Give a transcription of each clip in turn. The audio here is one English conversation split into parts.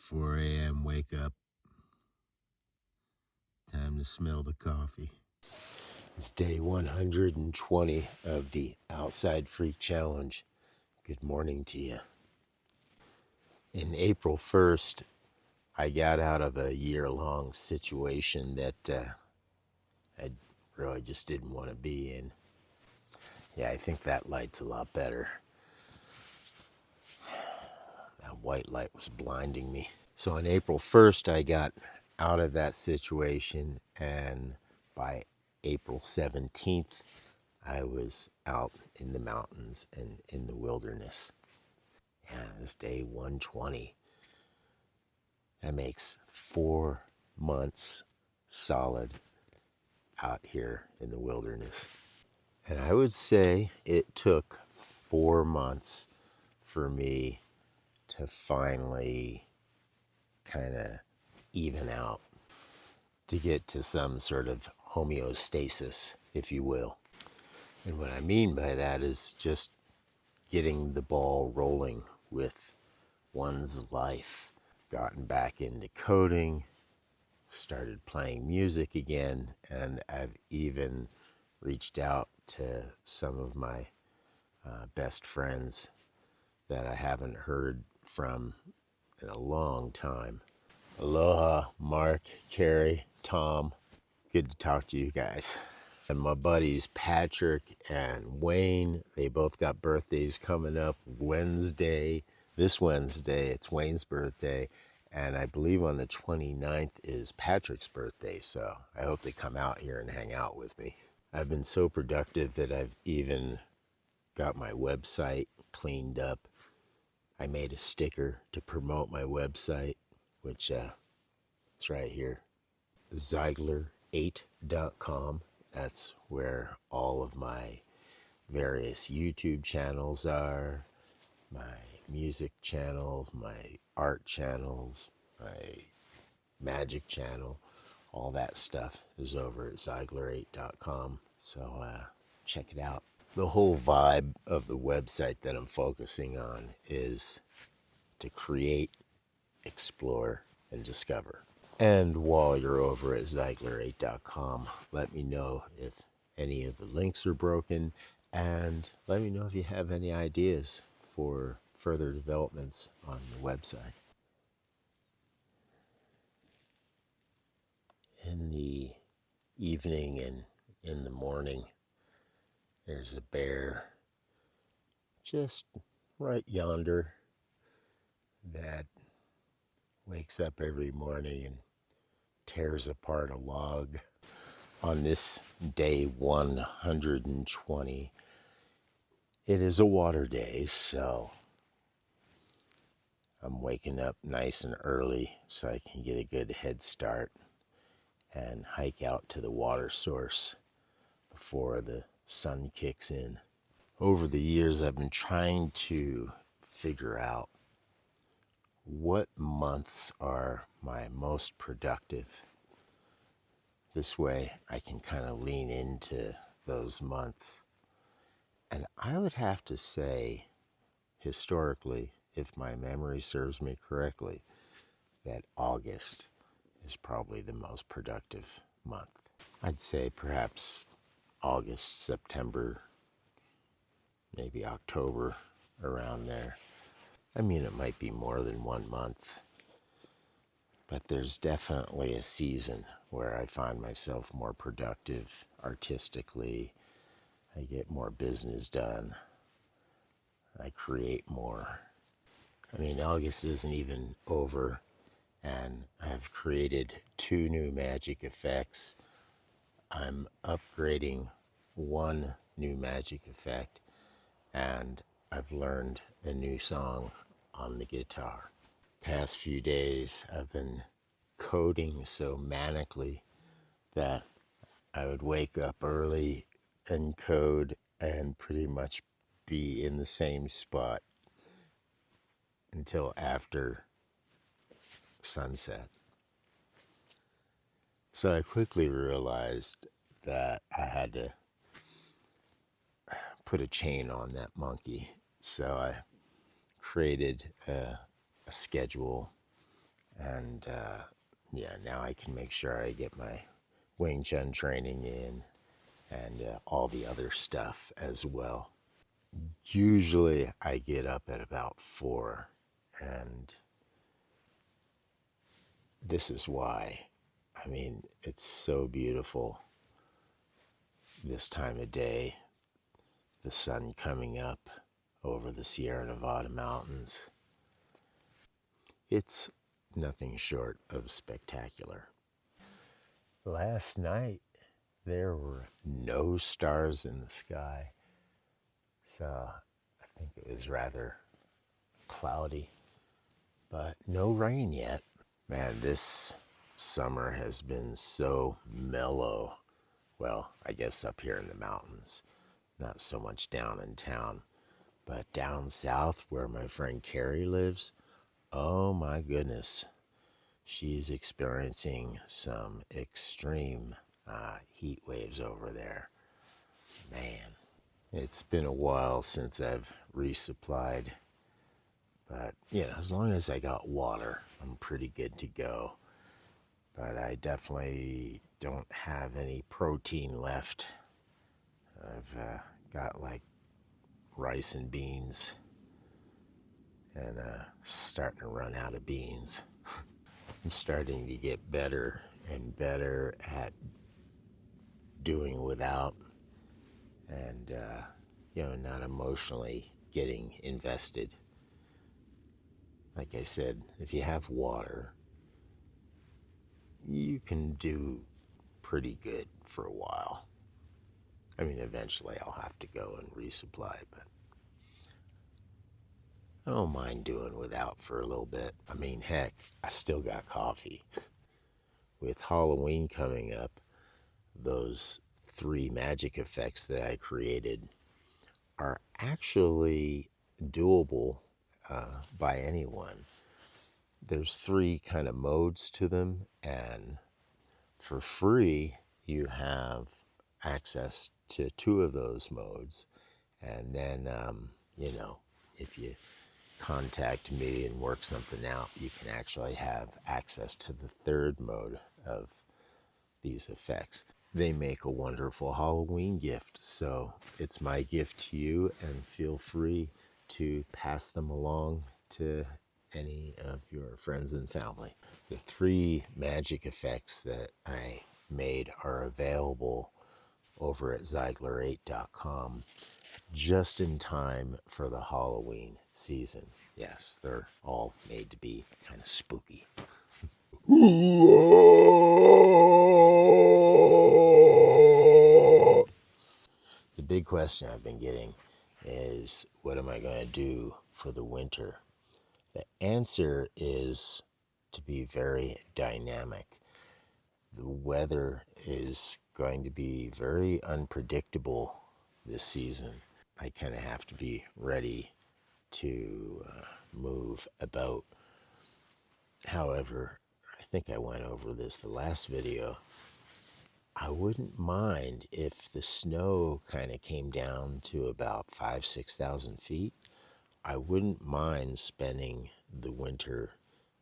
4 a.m. wake up. Time to smell the coffee. It's day 120 of the Outside Freak Challenge. Good morning to you. In April 1st, I got out of a year-long situation that I really just didn't want to be in. Yeah, I think that light's a lot better. That white light was blinding me. So on April 1st, I got out of that situation, and by April 17th, I was out in the mountains and in the wilderness. Yeah, this day 120. That makes 4 months solid out here in the wilderness. And I would say it took 4 months for me to finally kind of even out, to get to some sort of homeostasis, if you will. And what I mean by that is just getting the ball rolling with one's life. Gotten back into coding, started playing music again, and I've even reached out to some of my best friends that I haven't heard from in a long time. Aloha, Mark, Carrie, Tom. Good to talk to you guys. And my buddies Patrick and Wayne, they both got birthdays coming up this Wednesday, it's Wayne's birthday. And I believe on the 29th is Patrick's birthday. So I hope they come out here and hang out with me. I've been so productive that I've even got my website cleaned up. I made a sticker to promote my website, which is right here, Zeigler8.com. That's where all of my various YouTube channels are, my music channels, my art channels, my magic channel. All that stuff is over at Zeigler8.com. So check it out. The whole vibe of the website that I'm focusing on is to create, explore, and discover. And while you're over at Zeigler8.com, let me know if any of the links are broken, and let me know if you have any ideas for further developments on the website. In the evening and in the morning, there's a bear just right yonder that wakes up every morning and tears apart a log. On this day 120, it is a water day, so I'm waking up nice and early so I can get a good head start and hike out to the water source before the sun kicks in. Over the years, I've been trying to figure out what months are my most productive. This way I can kind of lean into those months. And I would have to say, historically, if my memory serves me correctly, that August is probably the most productive month. I'd say perhaps August, September, maybe October, around there. I mean, it might be more than 1 month, but there's definitely a season where I find myself more productive artistically. I get more business done. I create more. I mean, August isn't even over, and I've created 2 new magic effects. I'm upgrading 1 new magic effect, and I've learned a new song on the guitar. Past few days, I've been coding so manically that I would wake up early and code and pretty much be in the same spot until after sunset. So I quickly realized that I had to put a chain on that monkey. So I created a schedule And yeah, now I can make sure I get my Wing Chun training in and all the other stuff as well. Usually I get up at about 4, and this is why. I mean, it's so beautiful this time of day, the sun coming up over the Sierra Nevada mountains. It's nothing short of spectacular. Last night, there were no stars in the sky, so I think it was rather cloudy, but no rain yet. Man, this summer has been so mellow. Well, I guess up here in the mountains, not so much down in town, but down south where my friend Carrie lives, oh my goodness, she's experiencing some extreme heat waves over there. Man, it's been a while since I've resupplied, but as long as I got water, I'm pretty good to go. But I definitely don't have any protein left. I've got like rice and beans, and starting to run out of beans. I'm starting to get better and better at doing without, and not emotionally getting invested. Like I said, if you have water, you can do pretty good for a while. I mean, eventually I'll have to go and resupply, but I don't mind doing without for a little bit. I mean, heck, I still got coffee. With Halloween coming up, those 3 magic effects that I created are actually doable by anyone. There's 3 kind of modes to them, and for free, you have access to 2 of those modes. And then, if you contact me and work something out, you can actually have access to the 3rd mode of these effects. They make a wonderful Halloween gift, so it's my gift to you, and feel free to pass them along to any of your friends and family. The 3 magic effects that I made are available over at Zeigler8.com just in time for the Halloween season. Yes, they're all made to be kind of spooky. The big question I've been getting is, what am I going to do for the winter? The answer is to be very dynamic. The weather is going to be very unpredictable this season. I kind of have to be ready to move about. However, I think I went over this the last video. I wouldn't mind if the snow kind of came down to about 5,000-6,000 feet. I wouldn't mind spending the winter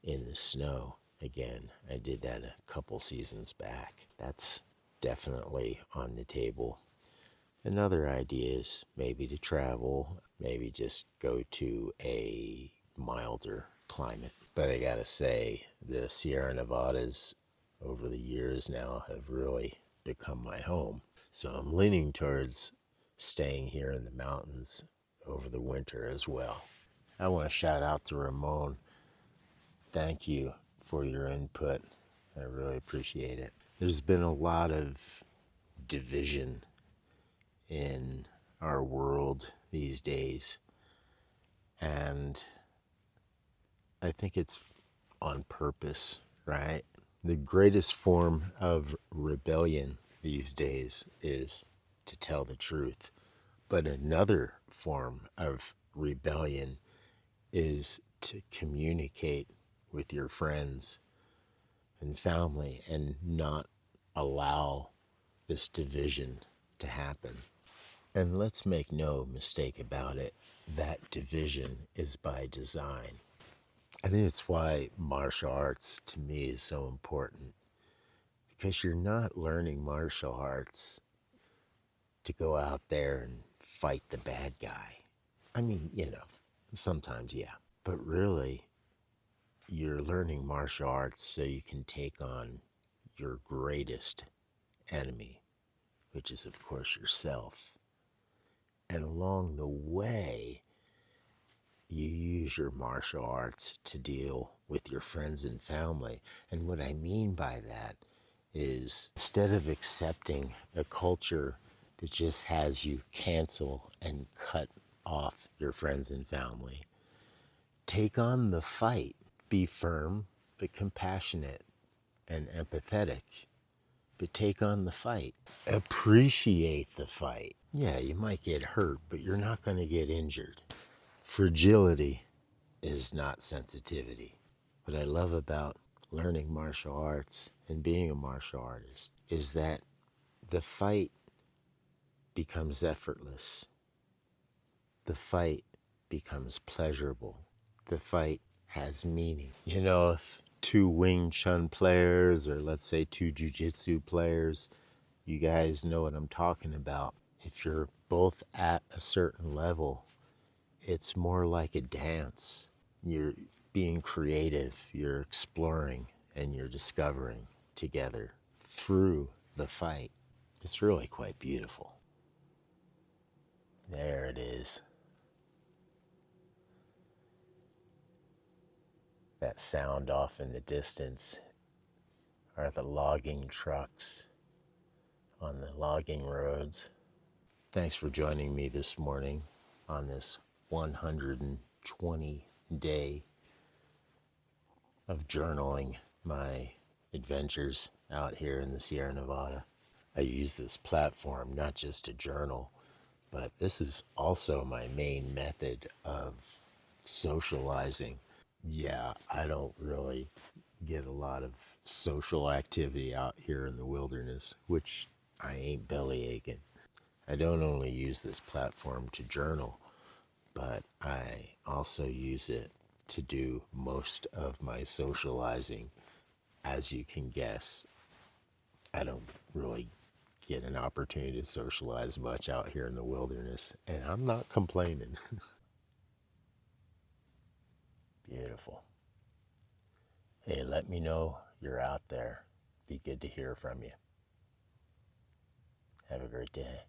in the snow again. I did that a couple seasons back. That's definitely on the table. Another idea is maybe to travel, maybe just go to a milder climate. But I gotta say, the Sierra Nevadas over the years now have really become my home. So I'm leaning towards staying here in the mountains over the winter as well. I want to shout out to Ramon. Thank you for your input. I really appreciate it. There's been a lot of division in our world these days, and I think it's on purpose, right? The greatest form of rebellion these days is to tell the truth. But another form of rebellion is to communicate with your friends and family and not allow this division to happen. And let's make no mistake about it, that division is by design. I think it's why martial arts to me is so important, because you're not learning martial arts to go out there and fight the bad guy. I mean, sometimes, yeah. But really, you're learning martial arts so you can take on your greatest enemy, which is, of course, yourself. And along the way, you use your martial arts to deal with your friends and family. And what I mean by that is, instead of accepting a culture that just has you cancel and cut off your friends and family, take on the fight. Be firm, but compassionate and empathetic. But take on the fight. Appreciate the fight. Yeah, you might get hurt, but you're not going to get injured. Fragility is not sensitivity. What I love about learning martial arts and being a martial artist is that the fight becomes effortless. The fight becomes pleasurable. The fight has meaning. If two Wing Chun players, or let's say two Jiu-Jitsu players, you guys know what I'm talking about. If you're both at a certain level, it's more like a dance. You're being creative, you're exploring, and you're discovering together through the fight. It's really quite beautiful. There it is. That sound off in the distance are the logging trucks on the logging roads. Thanks for joining me this morning on this 120 day of journaling my adventures out here in the Sierra Nevada. I use this platform not just to journal, but this is also my main method of socializing. Yeah, I don't really get a lot of social activity out here in the wilderness, which I ain't belly aching. I don't only use this platform to journal, but I also use it to do most of my socializing. As you can guess, I don't really get an opportunity to socialize much out here in the wilderness, and I'm not complaining. Beautiful. Hey, let me know you're out there. Be good to hear from you. Have a great day.